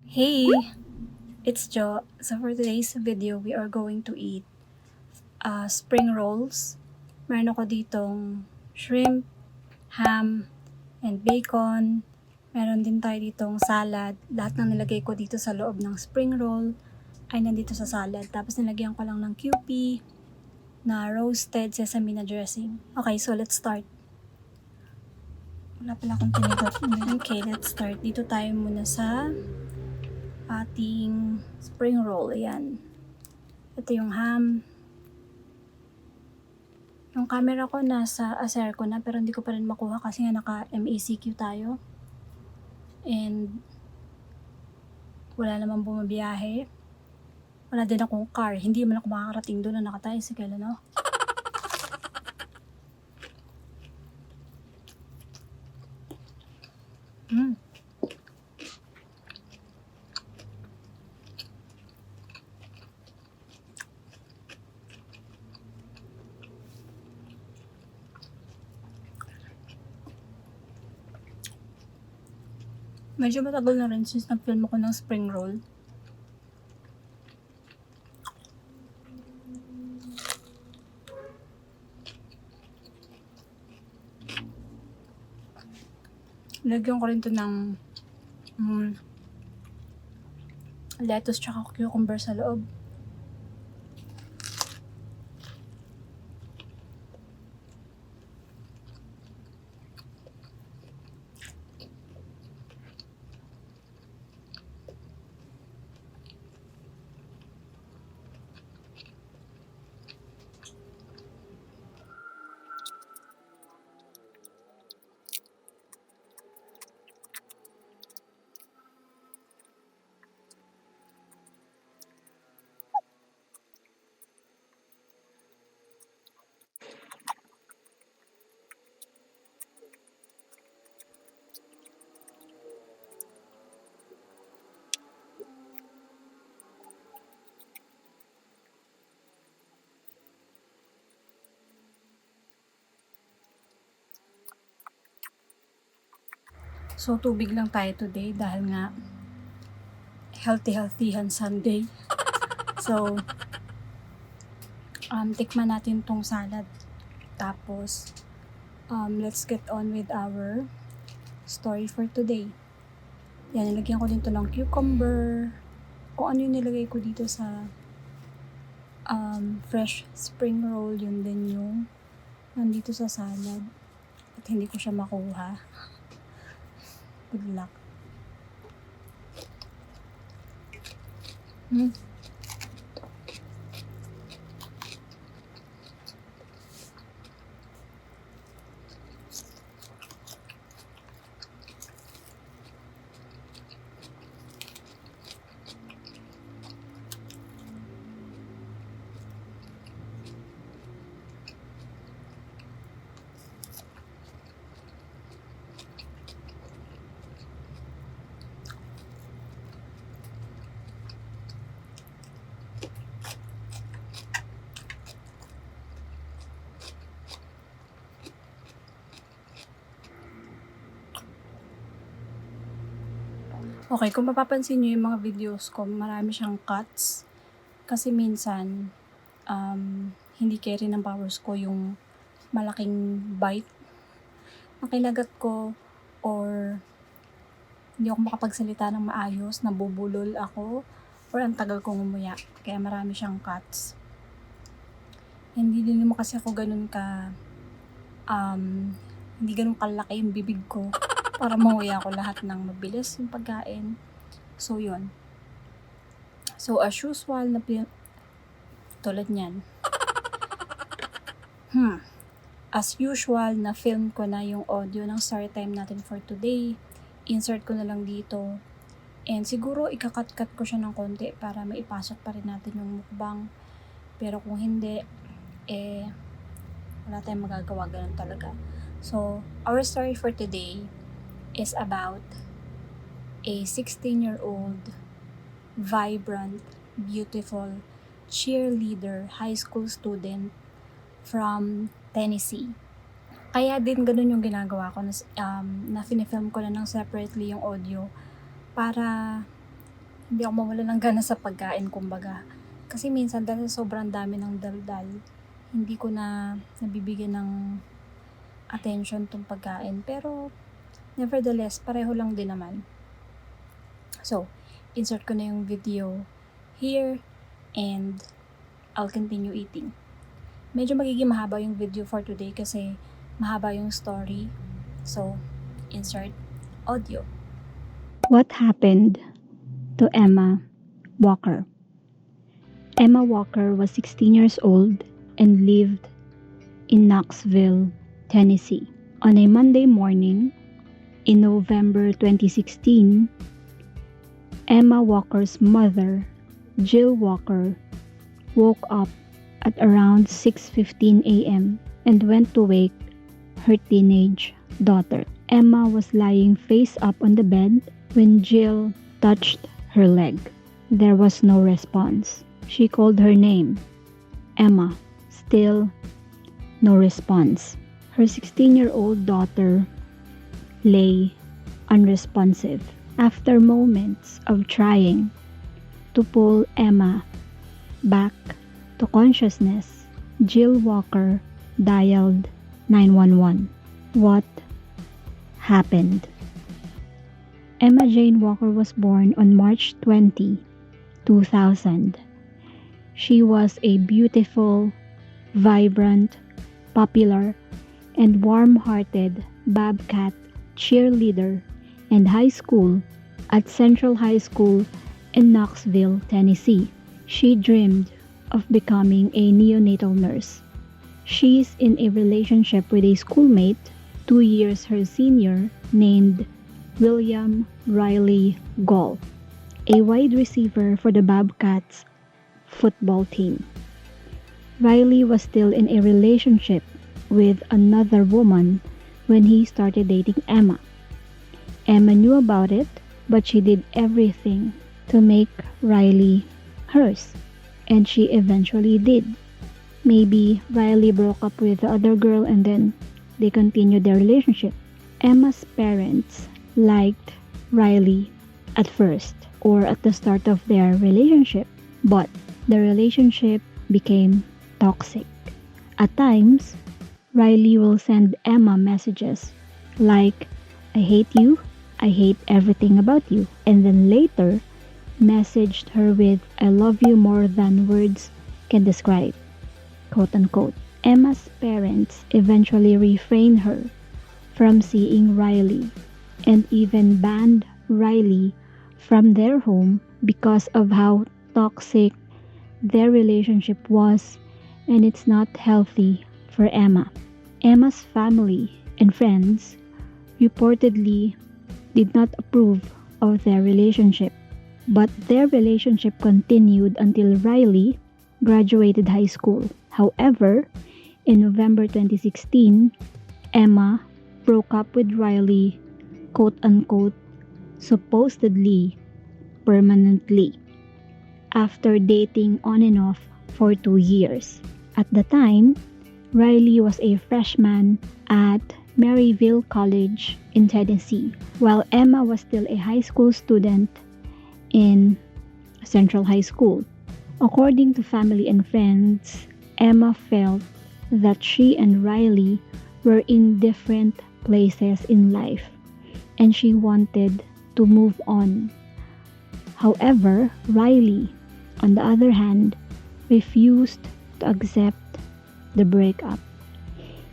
Hey, it's Jo. So for today's video, we are going to eat spring rolls. Meron ako ditong shrimp, ham, and bacon. Meron din tayo ditong salad. Lahat ng nilagay ko dito sa loob ng spring roll ay nandito sa salad. Tapos nilagyan ko lang ng QP na roasted sesame na dressing. Okay, so let's start. Wala pala akong tinigot. Okay, let's start. Dito tayo muna sa ating spring roll. Ayan. Ito yung ham. Yung camera ko nasa ASR ko na pero hindi ko pa rin makuha kasi nga naka MECQ tayo. And wala namang bumabiyahe. Wala din akong car. Hindi man ako makakarating doon na naka-tricycle, ano? Medyo matagal na rin since nag-film ako ng spring roll. Lagyan ko rin to ng lettuce tsaka cucumber sa loob. So, tubig lang tayo today dahil nga healthy-healthyhan Sunday. So, tikman natin tong salad. Tapos, let's get on with our story for today. Yan, nilagyan ko din to ng cucumber. Kung ano yung nilagay ko dito sa fresh spring roll, yun din yung nandito sa salad. At hindi ko siya makuha. Good luck. Okay, kung mapapansin nyo yung mga videos ko, marami siyang cuts. Kasi minsan, hindi carry ng powers ko yung malaking bite na kinagat ko, or hindi ako makapagsalita ng maayos, nabubulol ako, or ang tagal kong umuya. Kaya marami siyang cuts. Hindi din naman kasi ako ganun hindi ganun kalaki yung bibig ko para manguya ko lahat ng mabilis yung pagkain. So, yun. So, as usual na tulad niyan. As usual na film ko na yung audio ng story time natin for today. Insert ko na lang dito. And siguro ikakat-cut ko siya ng konti para maipasok pa rin natin yung mukbang. Pero kung hindi, wala tayong magagawa, ganun talaga. So, our story for today is about a 16-year-old, vibrant, beautiful cheerleader, high school student from Tennessee. Kaya din ganun yung ginagawa ko na finifilm ko na ng separately yung audio para Hindi ako mawala ng gana sa pagkain, kumbaga. Kasi minsan dahil sobrang dami ng daldal, hindi ko na nabibigyan ng attention tong pagkain. Pero, nevertheless, pareho lang din naman. So, insert ko na yung video here and I'll continue eating. Medyo magiging mahaba yung video for today kasi mahaba yung story. So, insert audio. What happened to Emma Walker? Emma Walker was 16 years old and lived in Knoxville, Tennessee. On a Monday morning in November 2016, Emma Walker's mother, Jill Walker, woke up at around 6:15 a.m. and went to wake her teenage daughter. Emma was lying face up on the bed when Jill touched her leg. There was no response. She called her name, Emma. Still no response. Her 16-year-old daughter lay unresponsive. After moments of trying to pull Emma back to consciousness, Jill Walker dialed 911. What happened? Emma Jane Walker was born on March 20, 2000. She was a beautiful, vibrant, popular, and warm-hearted Bobcat cheerleader and high school at Central High School in Knoxville, Tennessee. She dreamed of becoming a neonatal nurse. She's in a relationship with a schoolmate, 2 years her senior, named William Riley Gall, a wide receiver for the Bobcats football team. Riley was still in a relationship with another woman when he started dating Emma. Emma knew about it, but she did everything to make Riley hers. And she eventually did. Maybe Riley broke up with the other girl and then they continued their relationship. Emma's parents liked Riley at first or at the start of their relationship, but the relationship became toxic. At times, Riley will send Emma messages like, "I hate you, I hate everything about you," and then later messaged her with, "I love you more than words can describe," quote unquote. Emma's parents eventually refrained her from seeing Riley and even banned Riley from their home because of how toxic their relationship was, and it's not healthy for Emma. Emma's family and friends reportedly did not approve of their relationship. But their relationship continued until Riley graduated high school. However, in November 2016, Emma broke up with Riley, quote-unquote, supposedly permanently, after dating on and off for 2 years. At the time, Riley was a freshman at Maryville College in Tennessee, while Emma was still a high school student in Central High School. According to family and friends, Emma felt that she and Riley were in different places in life and she wanted to move on. However, Riley, on the other hand, refused to accept the breakup.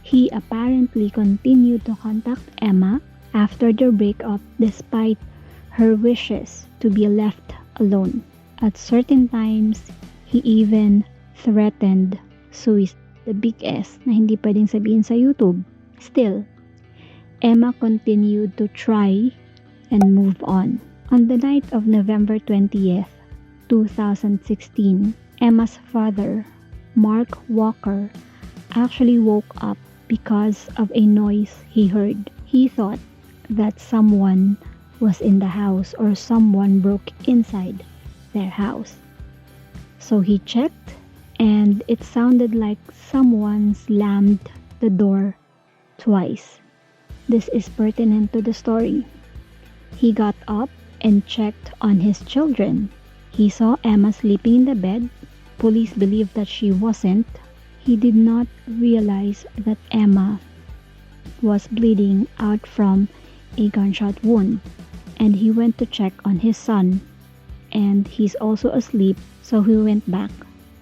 He apparently continued to contact Emma after their breakup despite her wishes to be left alone. At certain times, he even threatened suicide, the big S na hindi pwedeng sabihin sa YouTube. Still, Emma continued to try and move on. On the night of November 20th, 2016, Emma's father, Mark Walker, actually woke up because of a noise he heard. He thought that someone was in the house or someone broke inside their house. So he checked and it sounded like someone slammed the door twice. This is pertinent to the story. He got up and checked on his children. He saw Emma sleeping in the bed. Police believed that she wasn't. He did not realize that Emma was bleeding out from a gunshot wound, and he went to check on his son, and he's also asleep, so he went back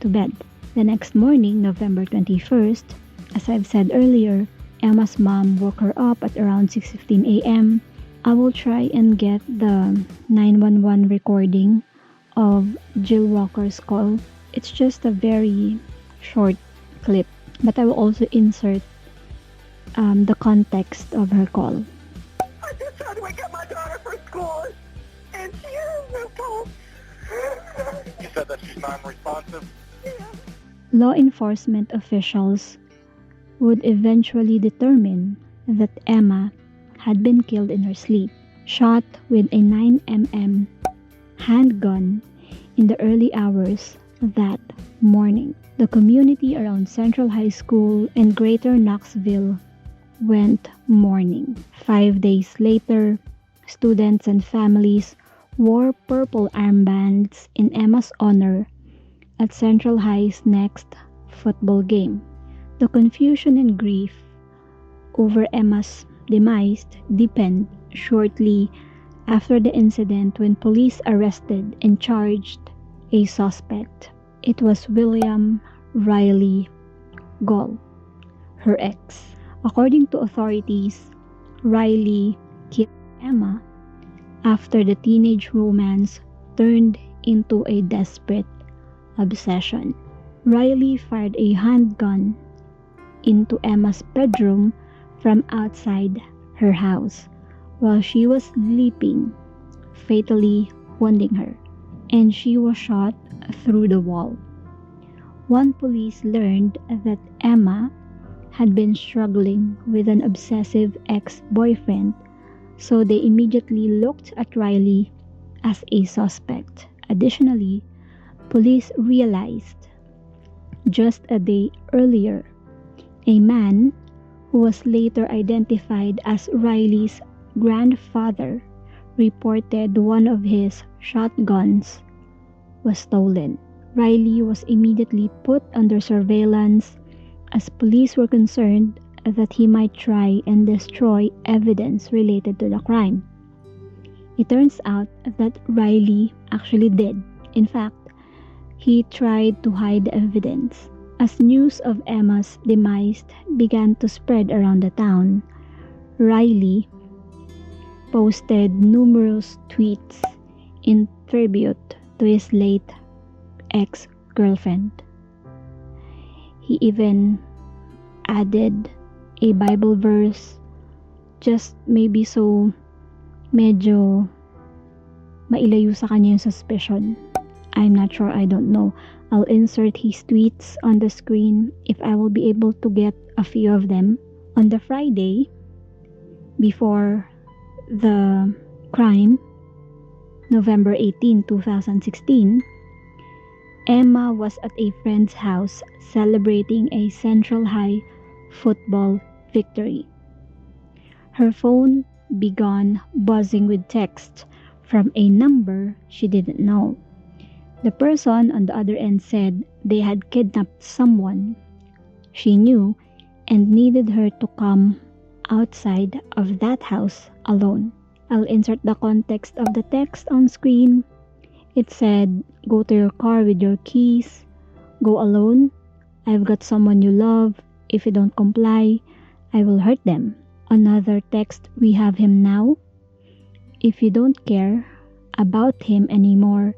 to bed. The next morning, November 21st, as I've said earlier, Emma's mom woke her up at around 6:15 a.m. I will try and get the 911 recording of Jill Walker's call. It's just a very short clip, but I will also insert the context of her call. I just tried to wake up my daughter for school, and she has no pulse. You said that she's non-responsive? Yeah. Law enforcement officials would eventually determine that Emma had been killed in her sleep, shot with a 9mm handgun in the early hours that morning. The community around Central High School and Greater Knoxville went mourning. 5 days later, students and families wore purple armbands in Emma's honor at Central High's next football game. The confusion and grief over Emma's demise deepened shortly after the incident when police arrested and charged a suspect. It was William Riley Gall, her ex. According to authorities, Riley killed Emma after the teenage romance turned into a desperate obsession. Riley fired a handgun into Emma's bedroom from outside her house while she was sleeping, fatally wounding her, and she was shot through the wall. One police learned that Emma had been struggling with an obsessive ex-boyfriend, so they immediately looked at Riley as a suspect. Additionally, police realized just a day earlier, a man who was later identified as Riley's grandfather reported one of his shotguns was stolen. Riley was immediately put under surveillance as police were concerned that he might try and destroy evidence related to the crime. It turns out that Riley actually did. In fact, he tried to hide the evidence. As news of Emma's demise began to spread around the town, Riley posted numerous tweets in tribute to his late ex-girlfriend. He even added a Bible verse just maybe so medyo mailayo sa kanya yung suspicion. I'm not sure, I don't know. I'll insert his tweets on the screen if I will be able to get a few of them. On the Friday before the crime, November 18, 2016, Emma was at a friend's house celebrating a Central High football victory. Her phone began buzzing with text from a number she didn't know. The person on the other end said they had kidnapped someone she knew and needed her to come outside of that house alone. I'll insert the context of the text on screen. It said, "Go to your car with your keys. Go alone. I've got someone you love. If you don't comply, I will hurt them." Another text, "We have him now. If you don't care about him anymore,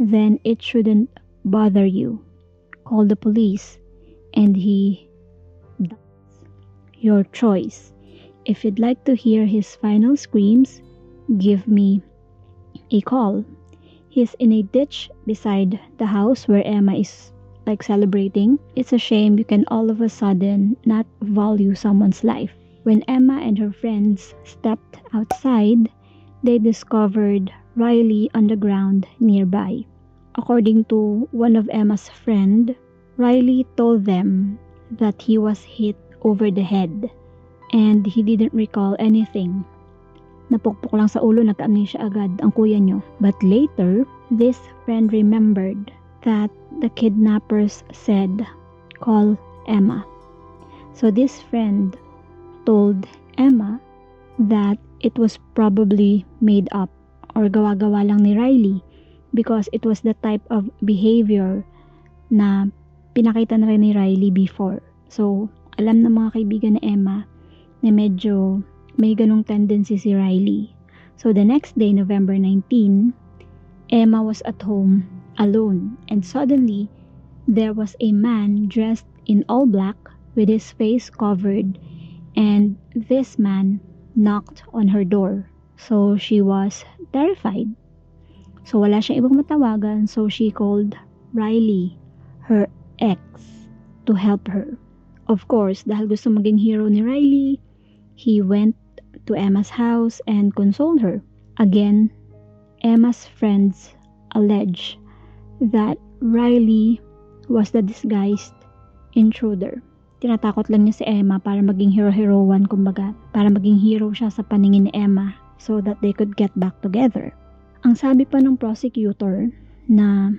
then it shouldn't bother you. Call the police." And he dies. Your choice. If you'd like to hear his final screams, give me a call. He's in a ditch beside the house where Emma is celebrating. It's a shame you can all of a sudden not value someone's life. When Emma and her friends stepped outside, they discovered Riley on the ground nearby. According to one of Emma's friend, Riley told them that he was hit over the head and he didn't recall anything napukpok lang sa ulo, nagka-amnesia agad ang kuya nyo. But later, this friend remembered that the kidnappers said, call Emma. So this friend told Emma that it was probably made up or gawa-gawa lang ni Riley because it was the type of behavior na pinakita na rin ni Riley before. So, alam ng mga kaibigan ni Emma na medyo may ganong tendency si Riley. So, the next day, November 19, Emma was at home alone and suddenly, there was a man dressed in all black with his face covered and this man knocked on her door. So, she was terrified. So, wala siyang ibang matawagan, so she called Riley, her ex, to help her. Of course, dahil gusto maging hero ni Riley, he went to Emma's house and consoled her. Again, Emma's friends allege that Riley was the disguised intruder. Tinatakot lang niya si Emma para maging hero-heroan, kumbaga, para maging hero siya sa paningin ni Emma so that they could get back together. Ang sabi pa ng prosecutor na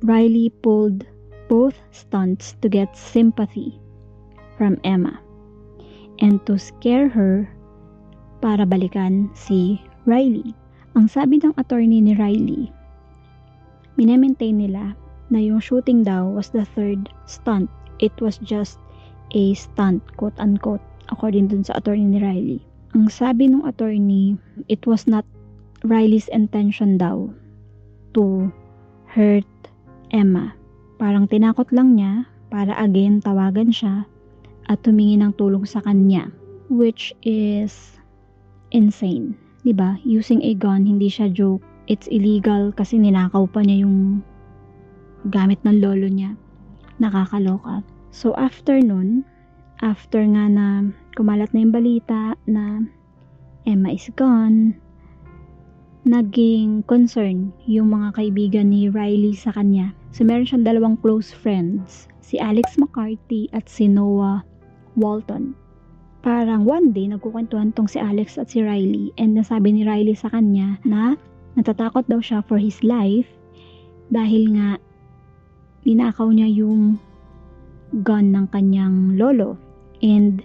Riley pulled both stunts to get sympathy from Emma and to scare her para balikan si Riley. Ang sabi ng attorney ni Riley, minemaintain nila na yung shooting daw was the third stunt. It was just a stunt, quote-unquote, according dun sa attorney ni Riley. Ang sabi ng attorney, it was not Riley's intention daw to hurt Emma. Parang tinakot lang niya para again tawagan siya at humingi ng tulong sa kanya, which is insane. Diba? Using a gun, hindi siya joke. It's illegal kasi ninakaw pa niya yung gamit ng lolo niya. Nakakaloka. So after nun, after nga na kumalat na yung balita na Emma is gone, naging concern yung mga kaibigan ni Riley sa kanya. So meron siyang dalawang close friends, si Alex McCarthy at si Noah Walton. Parang one day, nagkukwentuhan tong si Alex at si Riley and nasabi ni Riley sa kanya na natatakot daw siya for his life dahil nga ninakaw niya yung gun ng kanyang lolo and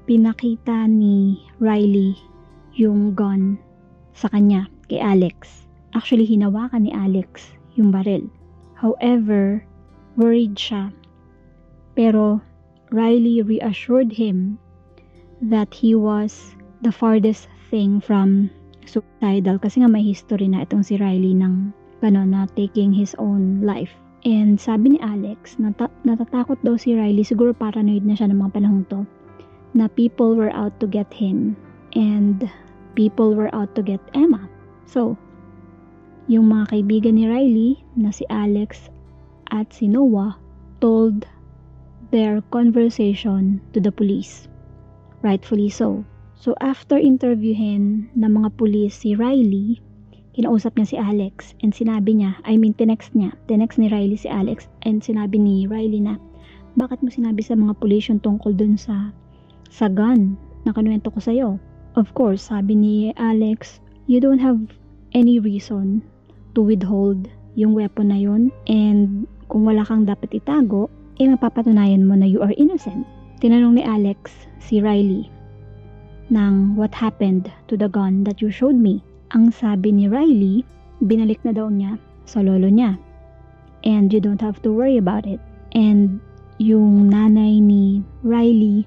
pinakita ni Riley yung gun sa kanya kay Alex. Actually, hinawakan ni Alex yung baril. However, worried siya. Pero Riley reassured him that he was the farthest thing from suicidal kasi nga may history na itong si Riley ng na taking his own life. And sabi ni Alex, natatakot daw si Riley, siguro paranoid na siya ng mga panahong to, na people were out to get him and people were out to get Emma. So, yung mga kaibigan ni Riley na si Alex at si Noah told their conversation to the police. Rightfully so. So, after interviewin ng mga pulis si Riley, kinausap niya si Alex and sinabi niya, tinext ni Riley si Alex and sinabi ni Riley na, bakit mo sinabi sa mga pulis yung tungkol dun sa gun na kinuwento ko sa'yo? Of course, sabi ni Alex, you don't have any reason to withhold yung weapon na yun and kung wala kang dapat itago, mapapatunayan mo na you are innocent. Tinanong ni Alex si Riley ng what happened to the gun that you showed me. Ang sabi ni Riley, binalik na daw niya sa lolo niya. And you don't have to worry about it. And yung nanay ni Riley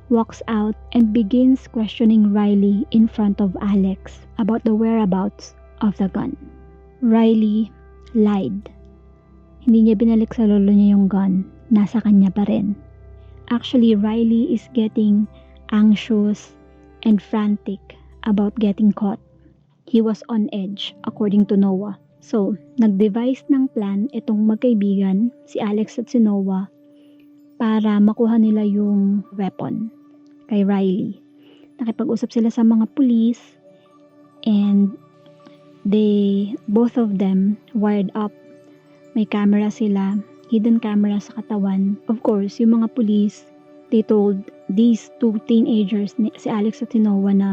walks out and begins questioning Riley in front of Alex about the whereabouts of the gun. Riley lied. Hindi niya binalik sa lolo niya yung gun. Nasa kanya pa rin. Actually, Riley is getting anxious and frantic about getting caught. He was on edge, according to Noah. So, nag-devise ng plan itong magkaibigan, si Alex at si Noah, para makuha nila yung weapon kay Riley. Nakipag-usap sila sa mga pulis and both of them wired up. May camera sila, hidden camera sa katawan. Of course, yung mga pulis, they told these two teenagers, si Alex at si Noah, na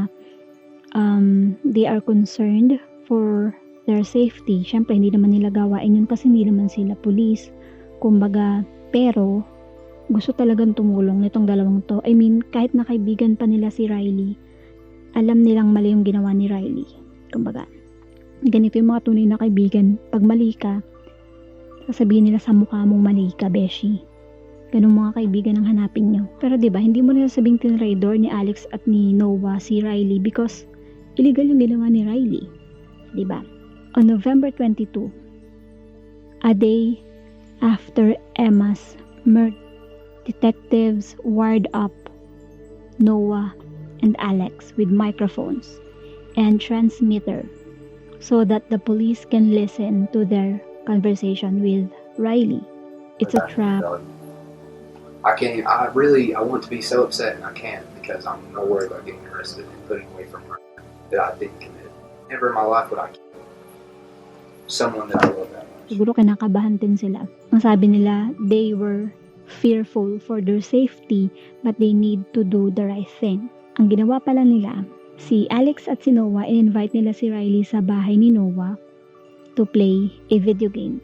they are concerned for their safety. Syempre, hindi naman nila gawain yun kasi hindi naman sila police. Kumbaga, pero gusto talagang tumulong nitong dalawang to. I mean, kahit na kaibigan pa nila si Riley, alam nilang mali yung ginawa ni Riley. Kumbaga, ganito yung mga tunay na kaibigan. Pag mali ka, sasabihin nila sa mukha mong mali ka, beshi. Ganong mga kaibigan ang hanapin nyo. Pero diba, hindi mo nila sabing tinraidor ni Alex at ni Noah si Riley because illegal yung ginawa ni Riley. Diba? On November 22, a day after Emma's murder, detectives wired up Noah and Alex with microphones and transmitter so that the police can listen to their conversation with Riley. It's a trap. I want to be so upset and I can't because I'm no worried about getting arrested and putting away from her that I didn't commit. Never in my life would I kill someone that I love that much. Siguro kinakabahan din sila. Ang sabi nila, they were fearful for their safety but they need to do the right thing. Ang ginawa pala nila, si Alex at si Noah, in-invite nila si Riley sa bahay ni Noah to play a video game.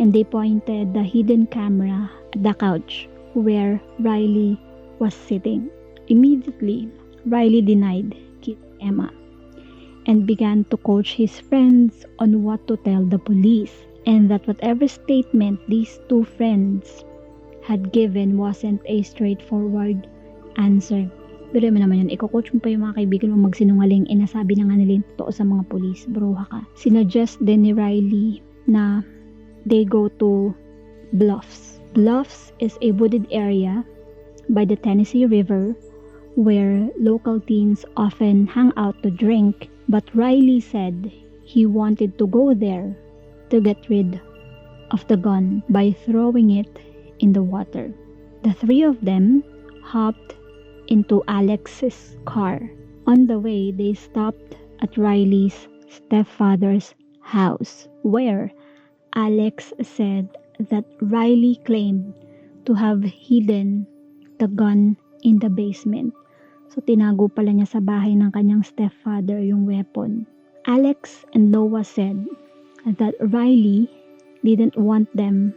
And they pointed the hidden camera at the couch where Riley was sitting. Immediately, Riley denied kissing Emma and began to coach his friends on what to tell the police and that whatever statement these two friends had given wasn't a straightforward answer. Pero mo naman yun, iko-coach mo pa yung mga kaibigan mo magsinungaling, nasabi na nga nila yung totoo sa mga police, bruha ka. Sinuggest din ni Riley na they go to Bluffs. Bluffs is a wooded area by the Tennessee River where local teens often hang out to drink, but Riley said he wanted to go there to get rid of the gun by throwing it in the water. The three of them hopped into Alex's car. On the way, they stopped at Riley's stepfather's house, where Alex said that Riley claimed to have hidden the gun in the basement. So, tinago pala niya sa bahay ng kanyang stepfather yung weapon. Alex and Noah said that Riley didn't want them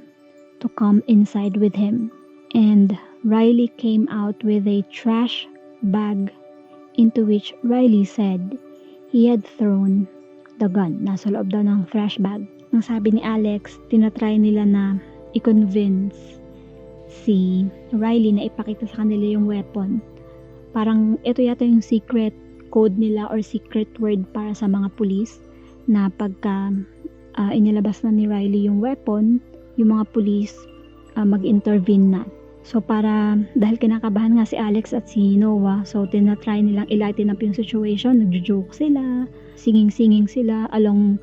to come inside with him. And Riley came out with a trash bag into which Riley said he had thrown the gun. Nasa loob daw ng trash bag. Ang sabi ni Alex, tinatry nila na i-convince si Riley na ipakita sa kanila yung weapon. Parang ito yata yung secret code nila or secret word para sa mga police na pagka inilabas na ni Riley yung weapon, yung mga police mag-intervene na. So para, dahil kinakabahan nga si Alex at si Noah, so tinatry nilang i-lighten up yung situation, nagjo-joke sila, singing sila along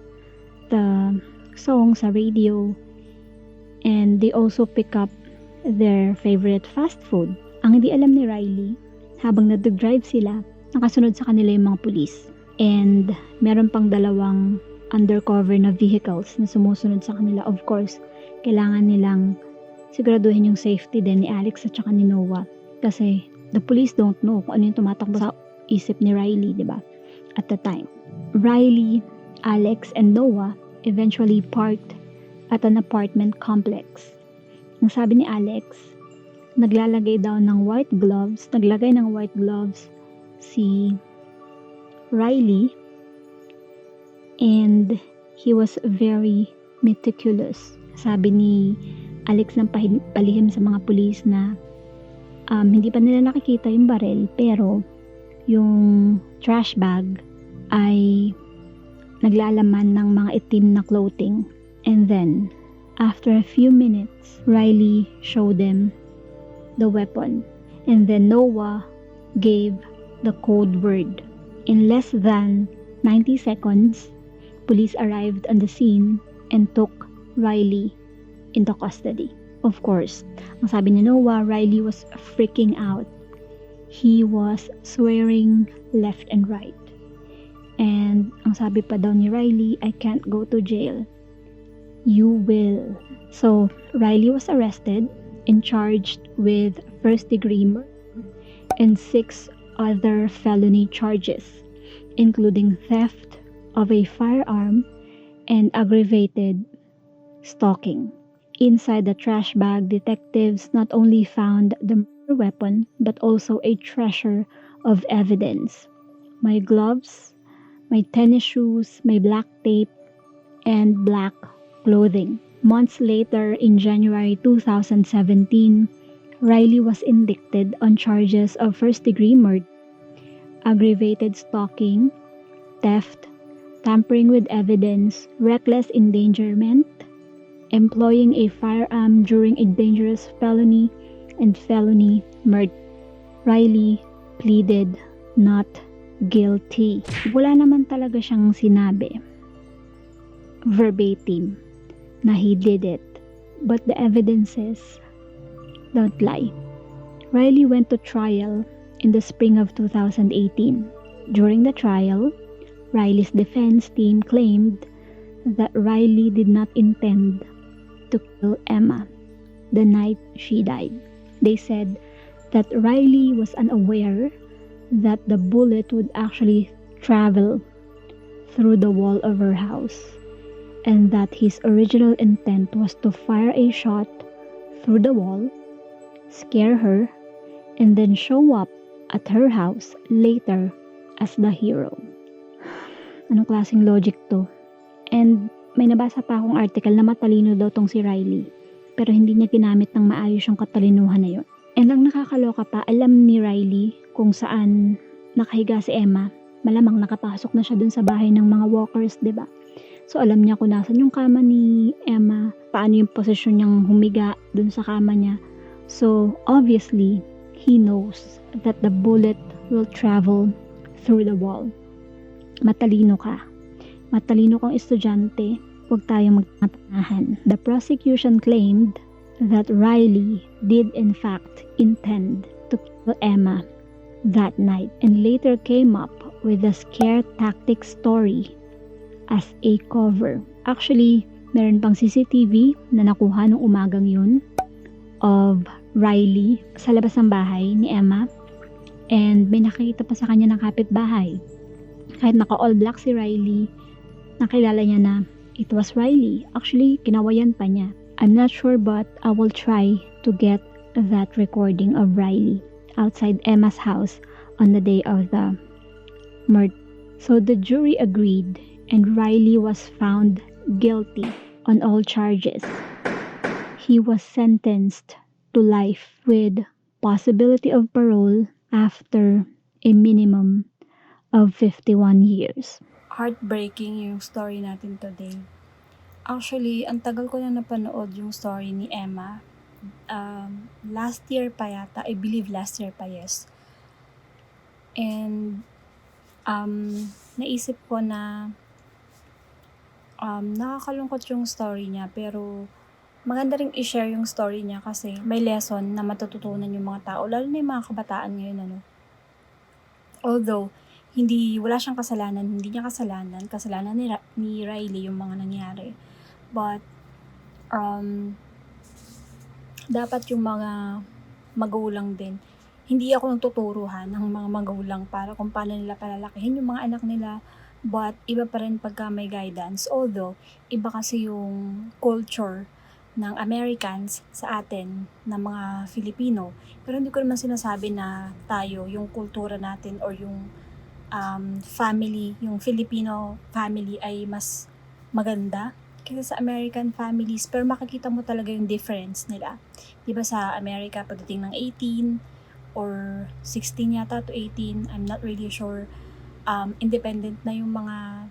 the song sa radio, and they also pick up their favorite fast food. Ang hindi alam ni Riley, habang nag-drive sila, nakasunod sa kanila yung mga police, and meron pang dalawang undercover na vehicles na sumusunod sa kanila. Of course, kailangan nilang siguraduhin yung safety din ni Alex at saka ni Noah. Kasi the police don't know kung ano yung tumatakbo sa isip ni Riley, di ba? At the time. Riley, Alex, and Noah eventually parked at an apartment complex. Ang sabi ni Alex, naglagay ng white gloves si Riley, and he was very meticulous. Sabi ni Alex ng palihim sa mga pulis na hindi pa nila nakikita yung baril, pero yung trash bag ay naglalaman ng mga itim na clothing. And then, after a few minutes, Riley showed them the weapon. And then Noah gave the code word. In less than 90 seconds, police arrived on the scene and took Riley into custody. Of course, ang sabi ni Noah, Riley was freaking out. He was swearing left and right. And ang sabi pa daw ni Riley, I can't go to jail. You will. So, Riley was arrested and charged with first-degree murder and 6 other felony charges. including theft of a firearm and aggravated stalking. Inside the trash bag, detectives not only found the murder weapon but also a treasure of evidence. My gloves, my tennis shoes, my black tape, and black clothing. Months later, in January 2017, Riley was indicted on charges of first-degree murder, aggravated stalking, theft, tampering with evidence, reckless endangerment, employing a firearm during a dangerous felony, and felony murder. Riley pleaded not guilty. Wala naman talaga siyang sinabi verbatim na he did it, but the evidences don't lie. Riley went to trial in the spring of 2018. During the trial, Riley's defense team claimed that Riley did not intend to kill Emma the night she died. They said that Riley was unaware that the bullet would actually travel through the wall of her house, and that his original intent was to fire a shot through the wall, scare her, and then show up at her house later as the hero. Anong klaseng logic to? And may nabasa pa akong article na matalino daw tong si Riley, pero hindi niya ginamit ng maayos yung katalinuhan na yun. And ang nakakaloka pa, alam ni Riley kung saan nakahiga si Emma. Malamang nakapasok na siya dun sa bahay ng mga walkers, diba? So alam niya kung nasan yung kama ni Emma, paano yung posisyon niyang humiga dun sa kama niya. So obviously, he knows that the bullet will travel through the wall. Matalino ka. Matalino kang estudyante, huwag tayong magtatanahan. The prosecution claimed that Riley did in fact intend to kill Emma that night and later came up with a scare tactic story as a cover. Actually, meron pang CCTV na nakuha nung umagang yun of Riley sa labas ng bahay ni Emma, and may nakita pa sa kanya ng kapitbahay. Kahit naka all black si Riley, nakilala niya na it was Riley. Actually, kinawayan pa niya. I'm not sure, but I will try to get that recording of Riley outside Emma's house on the day of the murder. So the jury agreed and Riley was found guilty on all charges. He was sentenced to life with possibility of parole after a minimum of 51 years. Heartbreaking yung story natin today. Actually, ang tagal ko na napanood yung story ni Emma. Last year pa yata, I believe last year pa, yes. And naisip ko na nakakalungkot yung story niya, pero maganda ring i-share yung story niya kasi may lesson na matututunan yung mga tao, lalo na yung mga kabataan ngayon, ano. Although wala siyang kasalanan, hindi niya kasalanan ni Riley yung mga nangyari. But dapat yung mga magulang din, hindi ako nagtuturuhan ng mga magulang para kung paano nila palalakihin yung mga anak nila, but iba pa rin pagka may guidance. Although iba kasi yung culture ng Americans sa atin, ng mga Filipino, pero hindi ko naman sinasabi na tayo, yung kultura natin or yung family, yung Filipino family ay mas maganda kaysa sa American families, pero makikita mo talaga yung difference nila. Diba sa America, pagdating ng 18 or 16 yata to 18, I'm not really sure, independent na yung mga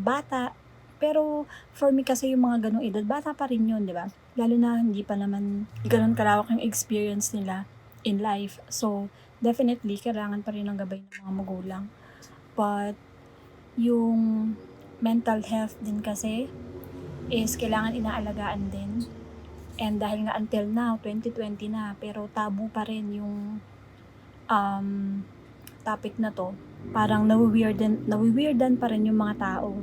bata. Pero for me kasi yung mga ganong edad, bata pa rin yun, diba? Lalo na hindi pa naman ganun kalawak yung experience nila in life. So definitely, kailangan pa rin ng gabay ng mga magulang. But yung mental health din kasi is kailangan inaalagaan din. And dahil nga until now, 2020 na, pero tabu pa rin yung topic na to. Parang nawiweirdan pa rin yung mga tao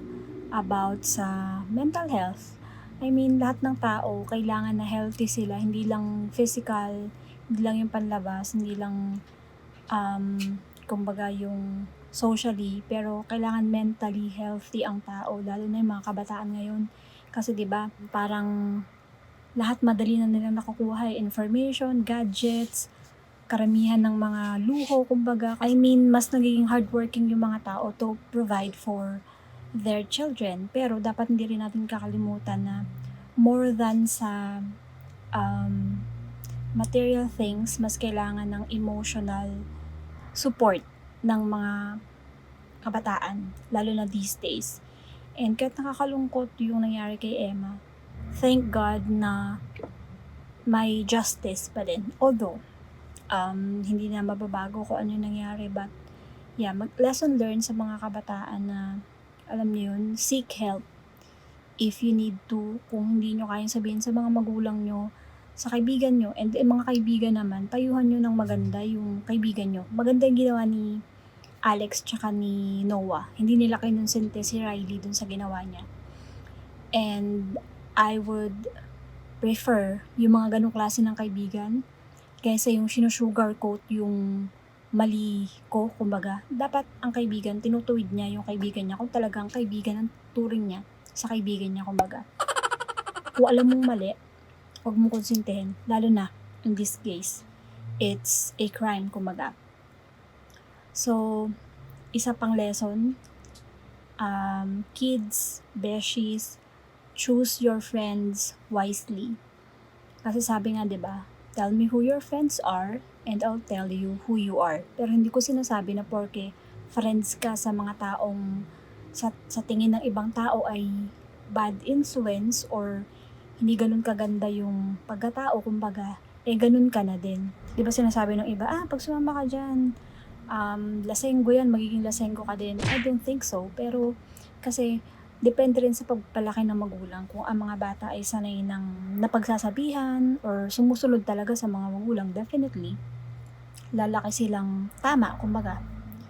about sa mental health. I mean, lahat ng tao, kailangan na healthy sila. Hindi lang physical, hindi lang yung panlabas, hindi lang kumbaga yung socially, pero kailangan mentally healthy ang tao, lalo na yung mga kabataan ngayon. Kasi 'di ba, parang lahat madali na nilang nakukuha, information, gadgets, karamihan ng mga luho, kumbaga. I mean, mas nagiging hardworking yung mga tao to provide for their children. Pero dapat hindi rin natin kakalimutan na more than sa material things, mas kailangan ng emotional support ng mga kabataan, lalo na these days. And kahit nakakalungkot yung nangyari kay Emma, thank God na may justice pa din. Although, hindi na mababago kung ano yung nangyari, but yeah, lesson learned sa mga kabataan na, alam niyo yun, seek help if you need to. Kung hindi nyo kayang sabihin sa mga magulang nyo, sa kaibigan nyo, and mga kaibigan naman, payuhan nyo ng maganda yung kaibigan nyo. Maganda yung ginawa ni Alex tsaka ni Noah. Hindi nila kinonsente si Riley dun sa ginawa niya. And I would prefer yung mga ganong klase ng kaibigan kaysa yung sinusugarcoat yung mali ko, kumbaga. Dapat ang kaibigan, tinutuwid niya yung kaibigan niya kung talagang kaibigan ang turing niya sa kaibigan niya, kumbaga. Kung alam mong mali, huwag mong konsintihin, lalo na in this case, it's a crime, kumbaga. So, isa pang lesson, kids, beshies, choose your friends wisely. Kasi sabi nga, 'di ba? Tell me who your friends are and I'll tell you who you are. Pero hindi ko sinasabi na porke friends ka sa mga taong sa tingin ng ibang tao ay bad influence or hindi ganun kaganda yung pagkatao, kumbaga, ganun ka na din. 'Di ba sinasabi ng iba, pag sumama ka dyan, lasenggo yan, magiging lasenggo ka din. I don't think so. Pero, kasi, depende rin sa pagpalaki ng magulang kung ang mga bata ay sanay ng napagsasabihan or sumusunod talaga sa mga magulang, definitely, lalaki silang tama, kumbaga.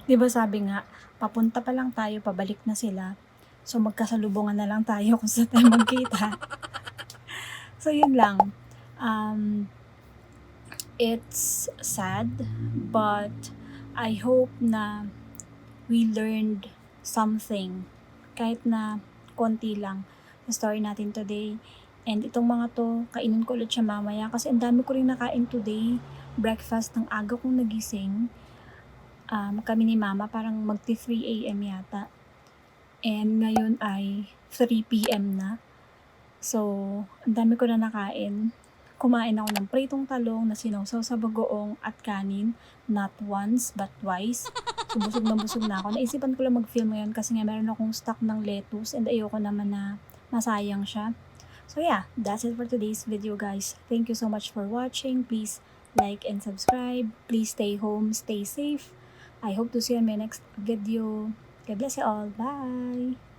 Diba sabi nga, papunta pa lang tayo, pabalik na sila. So, magkasalubungan na lang tayo kung saan tayo magkita. So, yun lang. It's sad, but I hope na we learned something, kahit na konti lang, sa story natin today. And itong mga to, kainin ko ulit siya mamaya kasi ang dami ko rin nakain today. Breakfast ng aga kong nagising. Kami ni mama parang magti 3 a.m. yata. And ngayon ay 3 p.m. na. So, ang dami ko na nakain. Kumain ako ng pritong talong na sinawsaw sa bagoong at kanin, not once but twice. So, busog na ako. Naisipan ko lang mag-film ngayon kasi nga meron akong stock ng lettuce and ayoko naman na masayang siya. So yeah, that's it for today's video, guys. Thank you so much for watching. Please like and subscribe. Please stay home, stay safe. I hope to see you in my next video. God bless you all. Bye!